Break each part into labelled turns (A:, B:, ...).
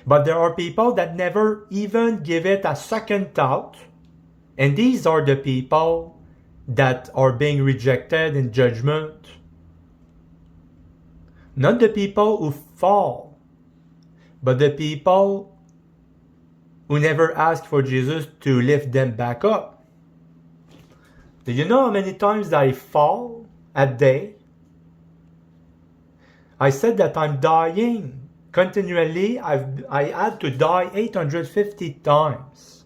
A: But there are people that never even give it a second thought. And these are the people that are being rejected in judgment. Not the people who fall, but the people who never ask for Jesus to lift them back up. Do you know how many times I fall a day? I said that I'm dying continually. I had to die 850 times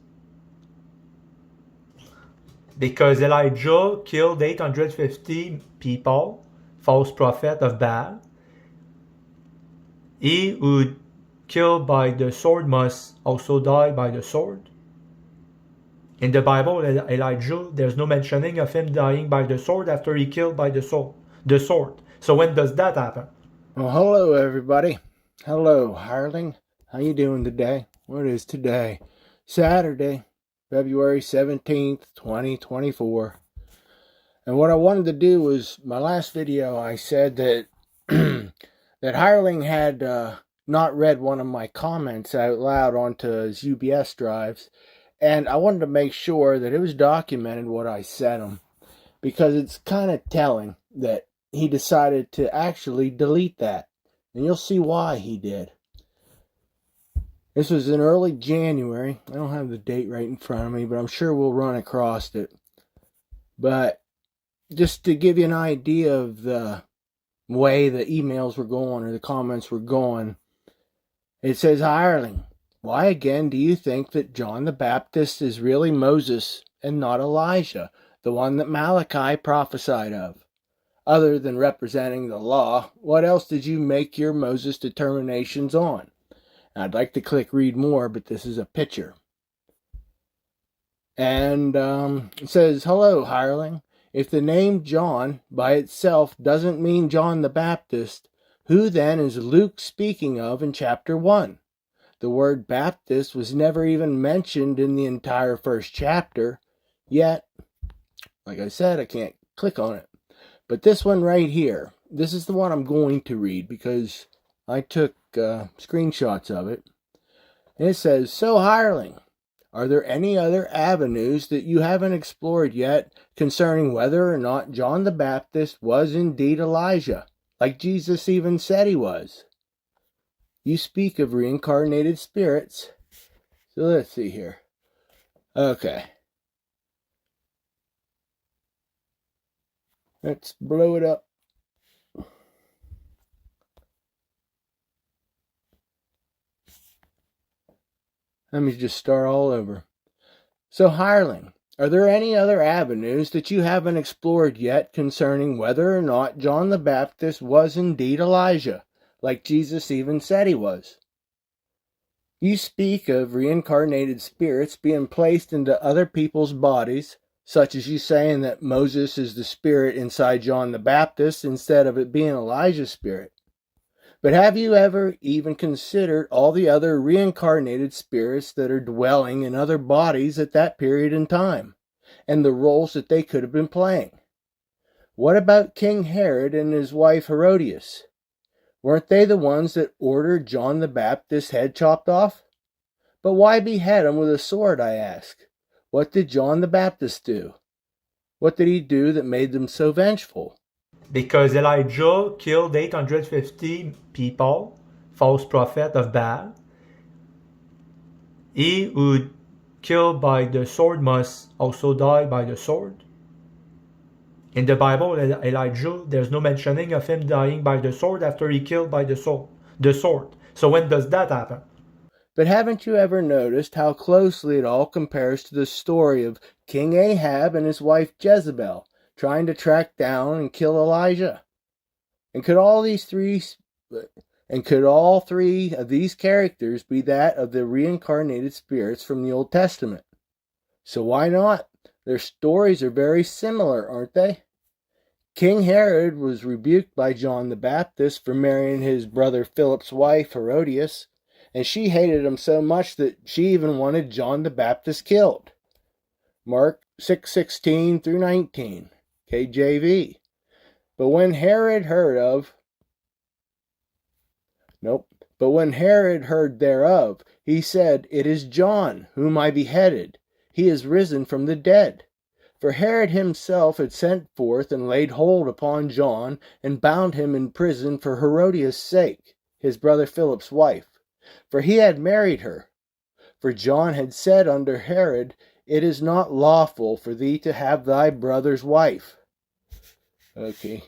A: because Elijah killed 850 people, false prophet of Baal. He who killed by the sword must also die by the sword. In the Bible, Elijah, there's no mentioning of him dying by the sword after he killed by the sword. So when does that happen?
B: Well, hello everybody. Hello, hireling. How you doing today? What is today? Saturday, February 17th, 2024. And what I wanted to do was, my last video I said that that hireling had not read one of my comments out loud onto his UBS drives, and I wanted to make sure that it was documented what I sent him, because it's kind of telling that he decided to actually delete that. And you'll see why he did. This was in early January. I don't have the date right in front of me, but I'm sure we'll run across it. But just to give you an idea of the way the emails were going or the comments were going, it says, hireling, why again do you think that John the Baptist is really Moses and not Elijah, the one that Malachi prophesied of? Other than representing the law, what else did you make your Moses determinations on? I'd like to click read more, but this is a picture. And it says, hello, hireling. If the name John by itself doesn't mean John the Baptist, who then is Luke speaking of in chapter 1? The word Baptist was never even mentioned in the entire first chapter, yet, like I said, I can't click on it. But this one right here, this is the one I'm going to read because I took screenshots of it. And it says, so hireling, are there any other avenues that you haven't explored yet concerning whether or not John the Baptist was indeed Elijah, like Jesus even said he was? You speak of reincarnated spirits. So let's see here. Okay. Let's blow it up. Let me just start all over. So, hireling, are there any other avenues that you haven't explored yet concerning whether or not John the Baptist was indeed Elijah, like Jesus even said he was? You speak of reincarnated spirits being placed into other people's bodies, such as you saying that Moses is the spirit inside John the Baptist instead of it being Elijah's spirit. But have you ever even considered all the other reincarnated spirits that are dwelling in other bodies at that period in time, and the roles that they could have been playing? What about King Herod and his wife Herodias? Weren't they the ones that ordered John the Baptist's head chopped off? But why behead him with a sword, I ask? What did John the Baptist do? What did he do that made them so vengeful?
A: Because Elijah killed 850 people, false prophet of Baal. He who killed by the sword must also die by the sword. In the Bible, Elijah, there's no mentioning of him dying by the sword after he killed by the sword. So when does that happen?
B: But haven't you ever noticed how closely it all compares to the story of King Ahab and his wife Jezebel trying to track down and kill Elijah? And could all three of these characters be that of the reincarnated spirits from the Old Testament? So why not? Their stories are very similar, aren't they? King Herod was rebuked by John the Baptist for marrying his brother Philip's wife, Herodias, and she hated him so much that she even wanted John the Baptist killed. Mark 6:16 through 19, KJV. But when Herod heard of But when Herod heard thereof, he said, It is John, whom I beheaded. He is risen from the dead. For Herod himself had sent forth and laid hold upon John, and bound him in prison for Herodias' sake, his brother Philip's wife. For he had married her. For John had said unto Herod, It is not lawful for thee to have thy brother's wife. Okay.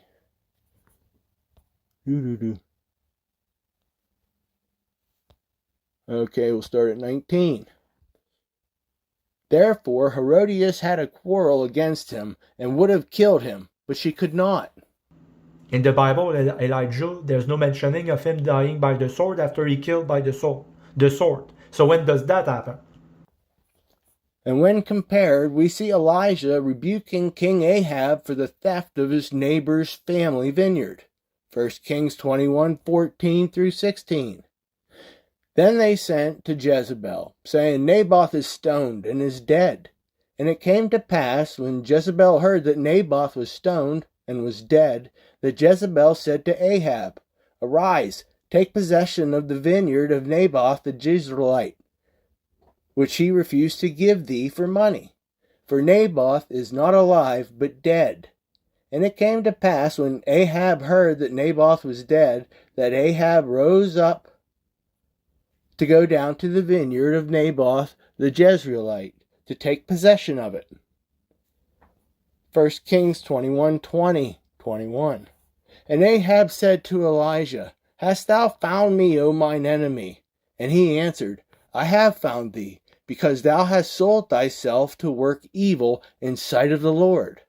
B: Okay, we'll start at 19. Therefore Herodias had a quarrel against him, and would have killed him, but she could not.
A: In the Bible, Elijah, there's no mentioning of him dying by the sword after he killed by the sword. So when does that happen?
B: And when compared, we see Elijah rebuking King Ahab for the theft of his neighbor's family vineyard. 1 Kings 21:14 through 16. Then they sent to Jezebel, saying, Naboth is stoned and is dead. And it came to pass, when Jezebel heard that Naboth was stoned and was dead, that Jezebel said to Ahab, Arise, take possession of the vineyard of Naboth the Jezreelite, which he refused to give thee for money. For Naboth is not alive, but dead. And it came to pass, when Ahab heard that Naboth was dead, that Ahab rose up to go down to the vineyard of Naboth the Jezreelite, to take possession of it. 1 Kings 21:20-21. And Ahab said to Elijah, Hast thou found me, O mine enemy? And he answered, I have found thee, because thou hast sold thyself to work evil in sight of the Lord.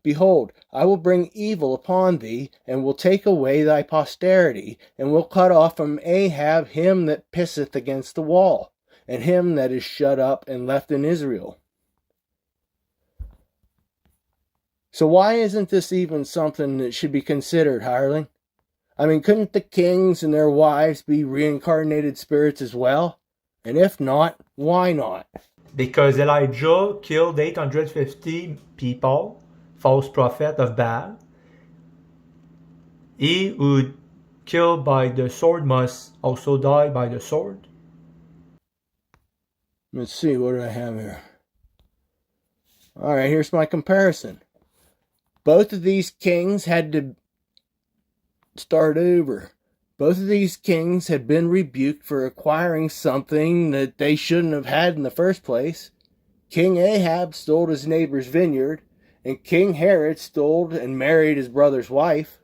B: Behold, I will bring evil upon thee, and will take away thy posterity, and will cut off from Ahab him that pisseth against the wall, and him that is shut up and left in Israel. So why isn't this even something that should be considered, hireling? I mean, couldn't the kings and their wives be reincarnated spirits as well? And if not, why not?
A: Because Elijah killed 850 people, false prophet of Baal. He who killed by the sword must also die by the sword.
B: Let's see, what do I have here? Alright, here's my comparison. Both of these kings had to start over. Both of these kings had been rebuked for acquiring something that they shouldn't have had in the first place. King Ahab stole his neighbor's vineyard, and King Herod stole and married his brother's wife.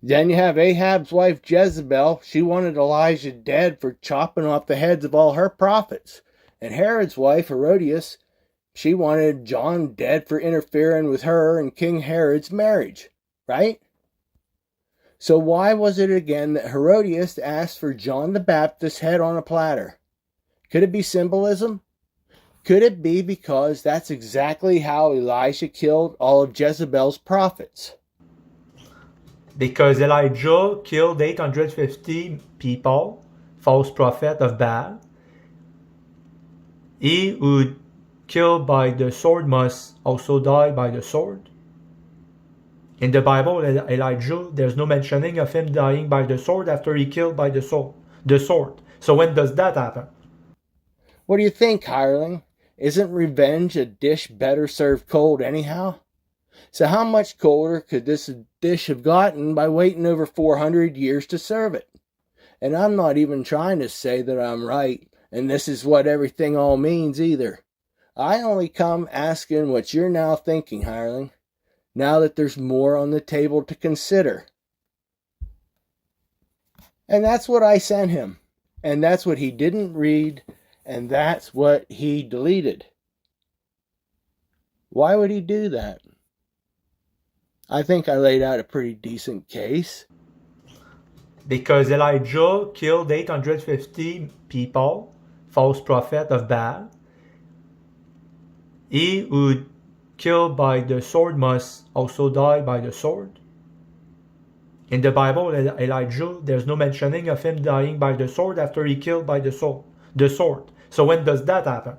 B: Then you have Ahab's wife Jezebel. She wanted Elijah dead for chopping off the heads of all her prophets. And Herod's wife Herodias, she wanted John dead for interfering with her and King Herod's marriage, right? So why was it again that Herodias asked for John the Baptist's head on a platter? Could it be symbolism? Could it be because that's exactly how Elijah killed all of Jezebel's prophets?
A: Because Elijah killed 850 people, false prophet of Baal. He who killed by the sword must also die by the sword. In the Bible, Elijah, there's no mentioning of him dying by the sword after he killed by the sword. So when does that happen?
B: What do you think, hireling? Isn't revenge a dish better served cold anyhow? So how much colder could this dish better served cold anyhow? So how much colder could this dish better served cold anyhow?
A: So when does that happen? The sword. So when does that happen?
B: What do you think, hireling? Isn't revenge a dish better served cold anyhow? So how much colder could this dish have gotten by waiting over 400 years to serve it? And I'm not even trying to say that I'm right, and this is what everything all means either. I only come asking what you're now thinking, hireling, now that there's more on the table to consider. And that's what I sent him. And that's what he didn't read. And that's what he deleted. Why would he do that? I think I laid out a pretty decent case.
A: Because Elijah killed 850 people, false prophet of Baal. He who killed by the sword must also die by the sword. In the Bible, Elijah, there's no mentioning of him dying by the sword after he killed by the sword. So when does that happen?